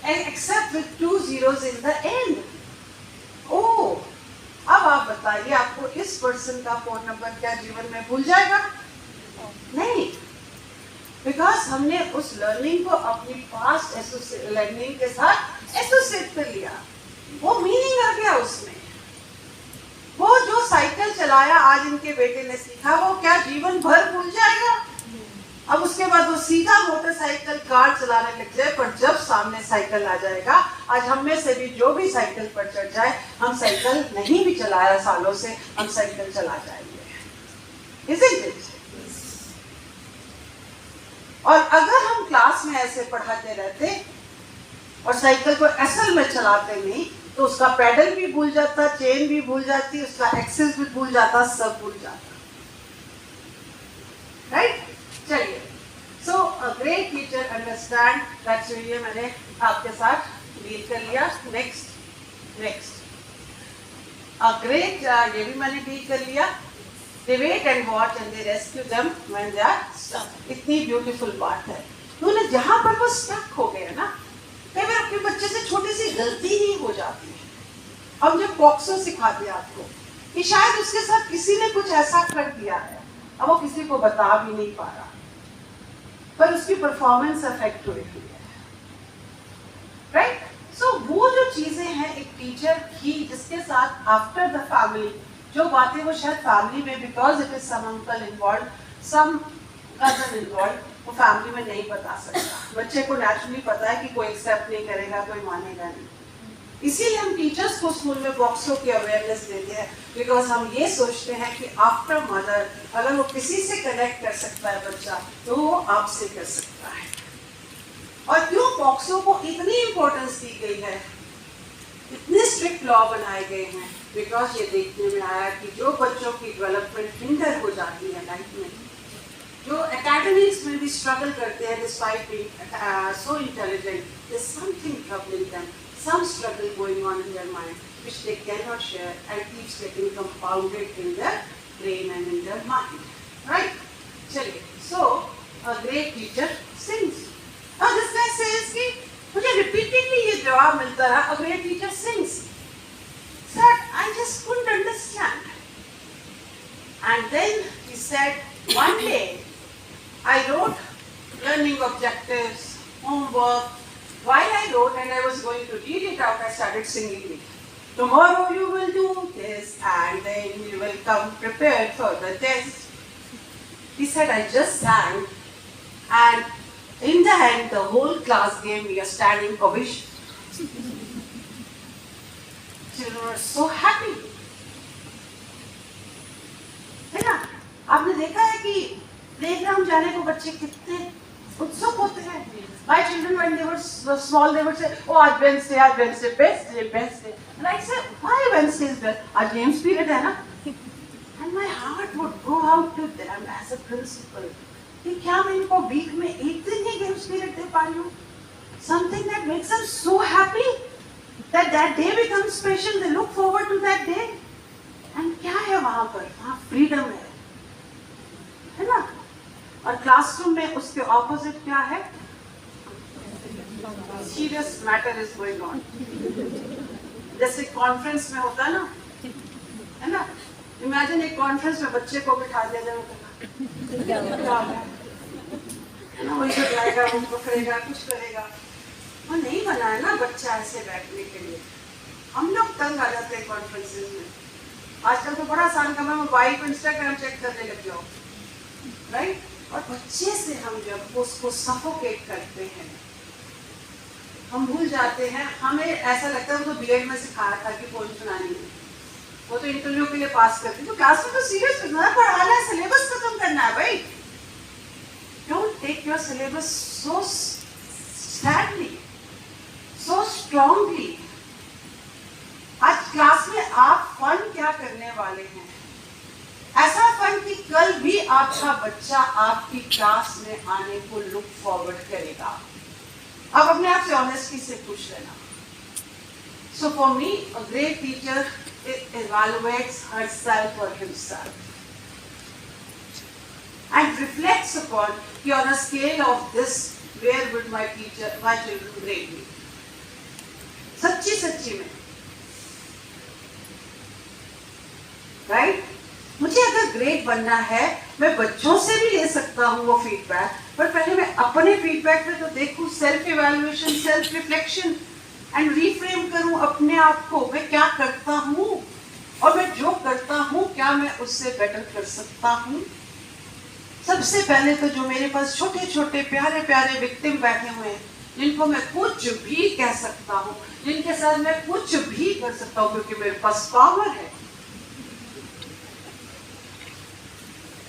and except with 2 zeros in the end. Oh, अब आप बताइए, आपको इस पर्सन का फोन नंबर क्या जीवन में भूल जाएगा? नहीं, बिकॉज हमने उस लर्निंग को अपनी पास्ट लर्निंग के साथ एसोसिएट कर लिया, वो मीनिंग आ गया उसमें। वो जो साइकिल चलाया आज इनके बेटे ने सीखा, वो क्या जीवन भर भूल जाएगा? अब उसके बाद वो सीधा मोटरसाइकिल कार चलाने लग जाए, पर जब सामने साइकिल आ जाएगा, आज हम में से भी जो भी साइकिल पर चढ़ जाए, हम साइकिल नहीं भी चलाया सालों से, हम साइकिल चला जाएंगे, isn't it? और अगर हम क्लास में ऐसे पढ़ाते रहते और साइकिल को असल में चलाते नहीं, तो उसका पेडल भी भूल जाता, चेन भी भूल जाती, उसका एक्सेस भी भूल जाता, सब भूल जाता, राइट? चलिए, so a great teacher understand that's, ये मैंने आपके साथ डील कर लिया। नेक्स्ट अ ग्रेट, ये भी मैंने डील कर लिया। They wait and watch and they rescue them when they are stuck. इतनी ब्यूटीफुल बात है। उन्हें जहाँ पर वो स्टक हो गए ना, कई बार अपने बच्चे से छोटी सी गलती ही हो जाती है। हम जब बॉक्सर सिखाते हैं आपको कि शायद उसके साथ किसी ने कुछ ऐसा कर दिया है, अब वो किसी को बता भी नहीं पा रहा, पर उसकी परफॉर्मेंस अफेक्ट हुई है, राइट? सो वो जो चीजें हैं एक टीचर की, जिसके साथ आफ्टर द फैमिली जो बातें वो शायद फैमिली में, because it is some uncle involve, some cousin involve, वो फैमिली में नहीं बता सकता। बच्चे को नेचुरली पता है कि कोई एक्सेप्ट नहीं करेगा, कोई मानेगा नहीं। इसीलिए हम टीचर्स को स्कूल में बॉक्सों की अवेयरनेस देते हैं, बिकॉज हम ये सोचते हैं कि आफ्टर मदर अगर वो किसी से कनेक्ट कर सकता है बच्चा, तो वो आपसे कर सकता है। और क्यों बॉक्सों को इतनी इम्पोर्टेंस दी गई है, इतने स्ट्रिक्ट लॉ बनाए गए हैं, बिकॉज ये देखने में आया कि जो बच्चों की डेवलपमेंट हिंडर हो जाती है लाइफ में, जो एकेडमिक्स में भी स्ट्रगल करते हैं despite being so intelligent, there is something troubling them, some struggle going on in their mind which they cannot share and keeps getting compounded in their brain and in their mind, right? चलिए, so a great teacher sings. Now this guy says कि मुझे repeatedly ये जवाब मिलता रहा, a great teacher sings. Sir, I just couldn't understand. And then he said, one day I wrote learning objectives, homework. While I wrote and I was going to read it out, I started singing it. Tomorrow you will do this and then you will come prepared for the test. He said, I just sang, and in the end the whole class gave me a standing ovation. Children were so happy. है ना? आपने देखा है कि playground जाने को बच्चे कितने उत्सुक होते हैं. My children, when they were small, they would say, "Oh, आज Wednesday, best day." And I said, "Why Wednesday is best? आज games period है ना?" And my heart would go out to them as a principal. कि क्या मैं इनको week में एक दिन ही games period दे पा रही हूँ? Something that makes them so happy that that day becomes special. They look forward to that day. And क्या है वहाँ पर? वहाँ freedom है ना? और क्लासरूम में उसके ऑपोजिट क्या है? Serious matter is going on. जैसे कॉन्फ्रेंस में होता ना, है ना? इमेजिन एक कॉन्फ्रेंस में बच्चे को बिठा दिया जाए, है ना? वही तो जाएगा, वो पकड़ेगा, कुछ करेगा. वो नहीं बना है ना बच्चा ऐसे बैठने के लिए. हम लोग तंग आ जाते हैं कॉन्फ्रेंसेस में. आजकल तो बड़ा आसान काम है, मोबाइल पर इंस्टाग्राम चेक करने लग जाओ, राइट? और बच्चे से हम जब उसको सफोकेट करते हैं, हम भूल जाते हैं. हमें ऐसा लगता है वो तो बीएड में सिखाया था कि पोएम सुनानी है, वो तो इंटरव्यू के लिए पास करती. तो क्लास में तो सीरियस ना पढ़ाना है, सिलेबस खत्म करना है भाई. Don't take your syllabus so sadly, so strongly. आज क्लास में आप फन क्या करने वाले हैं? ऐसा फन कि कल भी आपका बच्चा आपकी क्लास में आने को लुक फॉरवर्ड करेगा. अब अपने आप से ऑनेस्टी से पूछ लेना. So for me, a great teacher evaluates herself or himself and reflects upon, on a scale of this, where would my children grade me? सच्ची में, राइट? मुझे अगर ग्रेट बनना है, मैं बच्चों से भी ले सकता हूँ वो फीडबैक, पर पहले मैं अपने फीडबैक में तो देखूँ, self evaluation, self reflection and reframe करूँ अपने आप को. मैं क्या करता हूँ और मैं जो करता हूँ क्या मैं उससे बेटर कर सकता हूँ. सबसे पहले तो जो मेरे पास छोटे छोटे प्यारे प्यारे विक्टिम बैठे हुए हैं, जिनको मैं कुछ भी कह सकता हूँ, जिनके साथ मैं कुछ भी कर सकता हूँ, क्योंकि मेरे पास पावर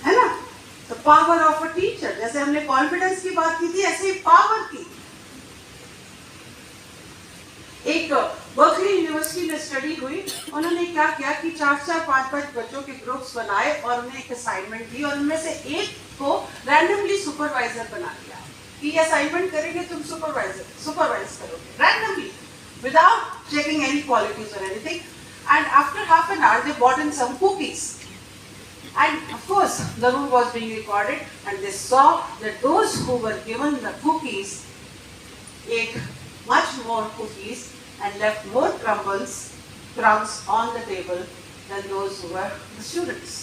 है ना? तो पावर ऑफ अ टीचर, जैसे हमने कॉन्फिडेंस की बात की थी, ऐसे ही पावर की. एक बर्कली यूनिवर्सिटी में स्टडी हुई. उन्होंने क्या किया कि 4-4, 5-5 बच्चों के ग्रुप्स बनाए और उन्हें एक असाइनमेंट दी, और उनमें से एक को रैंडमली सुपरवाइजर बना दिया कि ये असाइनमेंट करेंगे, तुम सुपरवाइज करोगे randomly, without checking any qualities और anything. And after half an hour they bought in some cookies. And of course, the room was being recorded, and they saw that those who were given the cookies ate much more cookies and left more crumbs on the table than those who were the students.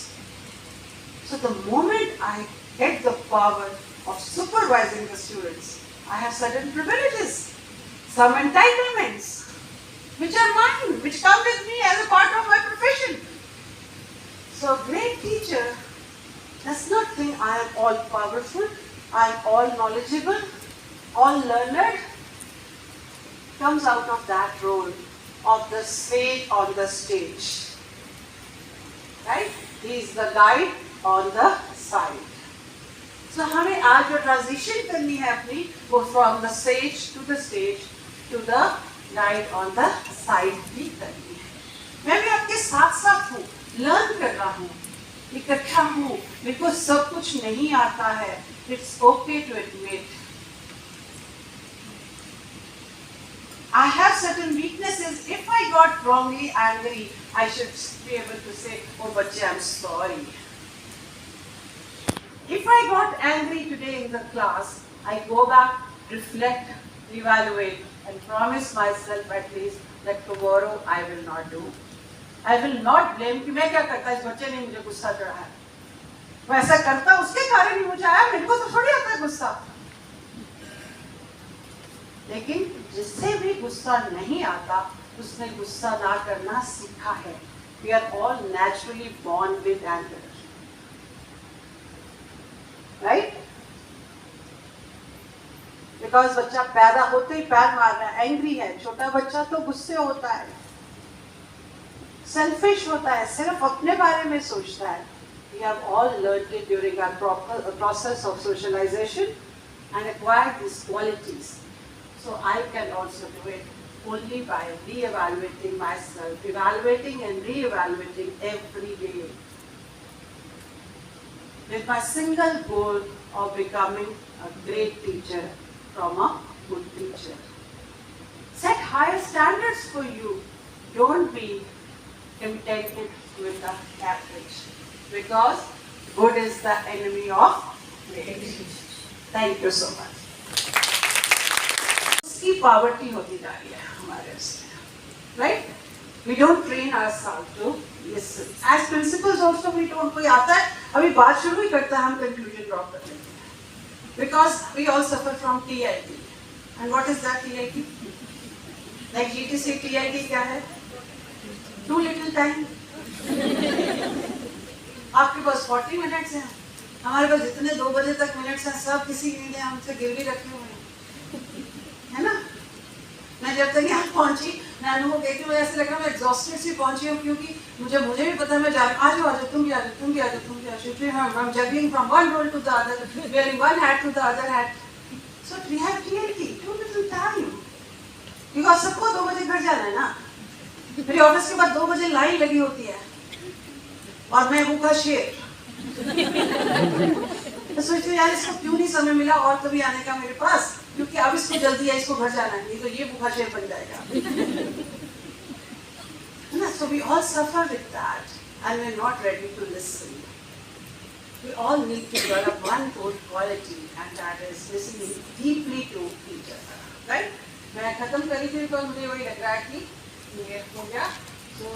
So the moment I get the power of supervising the students, I have certain privileges, some entitlements, which are mine, which come with me as a part of my profession. So a great teacher does not think I am all powerful, I am all knowledgeable, all learned. Comes out of that role of the sage on the stage. Right? He is the guide on the side. So हमें आज जो transition करनी है अपनी, वो from the sage to the stage to the guide on the side भी करनी है. मैं भी आपके साथ साथ हूँ, लर्न कर रहा हूँ, इकट्ठा हूँ, मेरे को सब कुछ नहीं आता है. It's okay to admit. I have certain weaknesses. If I got wrongly angry, I should be able to say, "Oh, bachche, I'm sorry." If I got angry today in the class, I go back, reflect, evaluate, and promise myself at least that tomorrow I will not do I will not blame कि मैं क्या करता, इस बच्चे ने मुझे गुस्सा चढ़ाया, वो ऐसा करता उसके कारण ही मुझे आया, मेरे को तो थोड़ी आता है गुस्सा। लेकिन जिससे भी गुस्सा नहीं आता उसने गुस्सा ना करना सीखा है। We are all naturally born with anger, right? Because बच्चा पैदा होते ही पैर मार रहा है, एंग्री है, छोटा बच्चा तो गुस्से होता है, सेल्फिश होता है, सिर्फ अपने बारे में सोचता है। We have all learned it during our process of socialization and acquired these qualities. So I can also do it only by re-evaluating myself, evaluating and re-evaluating every day, with my single goal of becoming a great teacher from a good teacher. Set higher standards for you. Don't be contented with the average, because good is the enemy of great. Thank you so much. उसकी poverty होती जा रही है हमारे उसमें, right? We don't train ourselves to listen. As principals also we don't, कोई आता है अभी बात शुरू ही करता है, हम conclusion drop कर लेते हैं, because we all suffer from TIT. And what is that TIT? Like GTC TIT क्या है? Too little time. आपके पास 40 मिनट्स हैं, हमारे पास जितने 2 बजे तक मिनट्स हैं सब किसी ने हमसे गिरवी रखे हुए हैं, है ना? मैं जब तक यहाँ पहुँची नैनू को कहती हूँ, मुझे ऐसे लगा मैं एग्जॉस्टेड से पहुँची हूँ, क्योंकि मुझे भी पता है मैं जा रही हूँ, आ जाओ तुम भी आ जाओ, तुम भी आ जाओ, तुम भी आ जाओ, I'm juggling from one role to the other, wearing one hat to the other hat. So we have TLT, too little time. Because सबको 2 बजे घर जाना है ना, मेरी ऑफिस के बाद 2 बजे लाइन लगी होती है और मैं भूखा शेर। तो सोचती हूँ यार इसको क्यों नहीं समय मिला और कभी आने का मेरे पास, क्योंकि अब इसको जल्दी है, इसको घर जाना है, नहीं तो ये भूखा शेर बन जाएगा। So we all suffer with that and we're not ready to listen. We all need to develop one good quality, and that is listening deeply to each other, right? मैं खत्म करी थी तो मुझे वही लग रहा है कि ये हो गया। So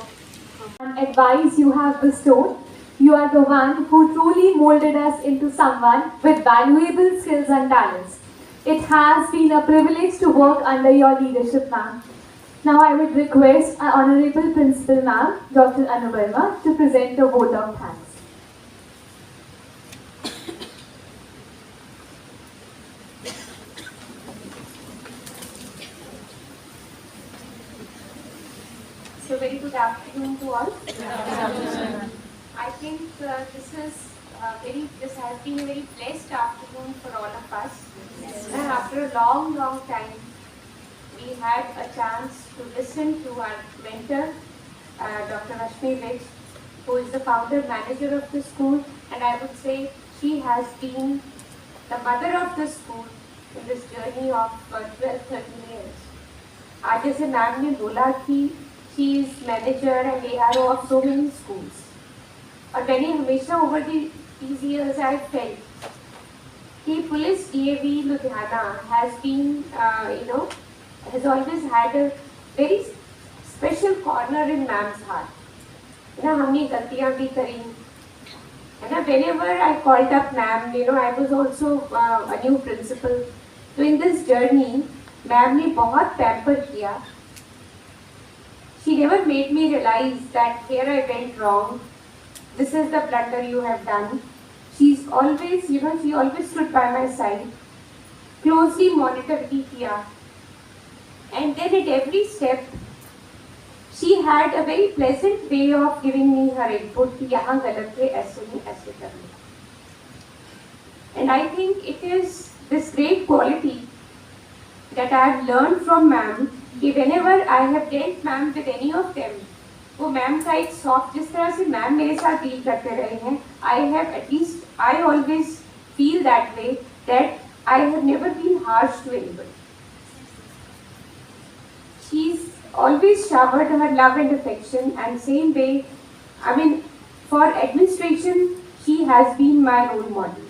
advice you have bestowed. You are the one who truly molded us into someone with valuable skills and talents. It has been a privilege to work under your leadership, ma'am. Now I would request our Honorable Principal, ma'am, Dr. Anu Verma, to present a vote of thanks. So very good afternoon to all. I think this has been a very blessed afternoon for all of us. And after a long time, we had a chance to listen to our mentor, Dr. Rashmi Vij, who is the founder manager of the school, and I would say she has been the mother of the school in this journey of 12-13 years. आज जैसे ma'am ने बोला कि she is manager and ARO of so many schools. और मैंने हमेशा over these years I felt कि police DAV Ludhiana has been, has always had a very special corner in ma'am's heart. ना हमने गलतियाँ भी करी, है ना? Whenever I called up ma'am, I was also a new principal. So in this journey, ma'am ने बहुत pamper किया. She never made me realize that here I went wrong. This is the blunder you have done. She's always, she always stood by my side. Closely monitored भी किया. And then at every step, she had a very pleasant way of giving me her input कि यहाँ गलत है, ऐसे नहीं, ऐसे करना. And I think it is this great quality that I have learned from ma'am कि whenever I have dealt ma'am with any of them, वो मैम का एक सॉफ्ट, जिस तरह से मैम मेरे साथ डील करते रहे हैं, I always feel that way, that I have never been harsh to anybody. She's always showered her love and affection, and same way, for administration, she has been my role model.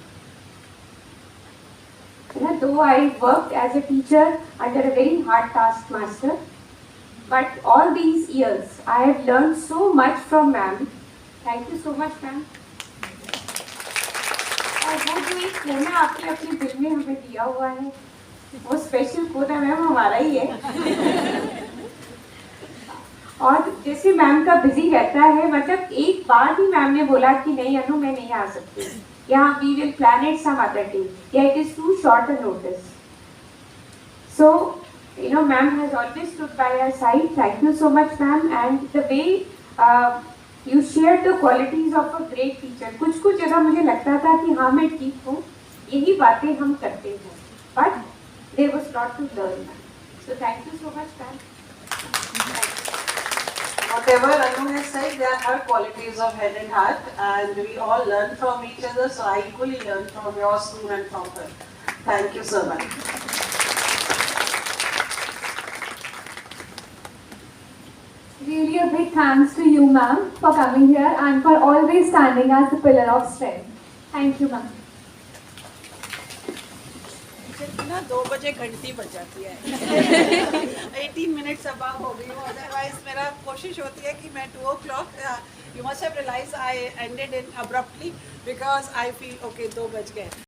Though I worked as a teacher under a very hard taskmaster, But all these years, I have learned so much from ma'am. Thank you so much, ma'am. और वो जो एक कोना आपने अपने दिल में हमें दिया हुआ है, वो स्पेशल कोना मैम हमारा ही है। और जैसे मैम का बिजी रहता है, मतलब एक बार भी मैम ने बोला कि नहीं अनु मैं नहीं आ सकती, यहाँ we will plan it some other day, या it is too short a notice. So, you know, ma'am has always stood by our side. Thank you so much, ma'am. And the way you shared the qualities of a great teacher. कुछ जगह मुझे लगता था कि हाँ मैं ठीक हूँ, यही बातें हम करते हैं. But there was lot to learn. So thank you so much, ma'am. Whatever Anu has said, they are her qualities of head and heart, and we all learn from each other. So I equally learn from your school and from her. Thank you so much. Really a big thanks to you, ma'am, for coming here and for always standing as the pillar of strength. Thank you, ma'am. ना 2 बजे घंटी बज जाती है 18 minutes अब हो गई हूँ. अदरवाइज मेरा कोशिश होती है कि मैं 2 o'clock you must have realise I ended in abruptly because I feel okay 2 बज गए.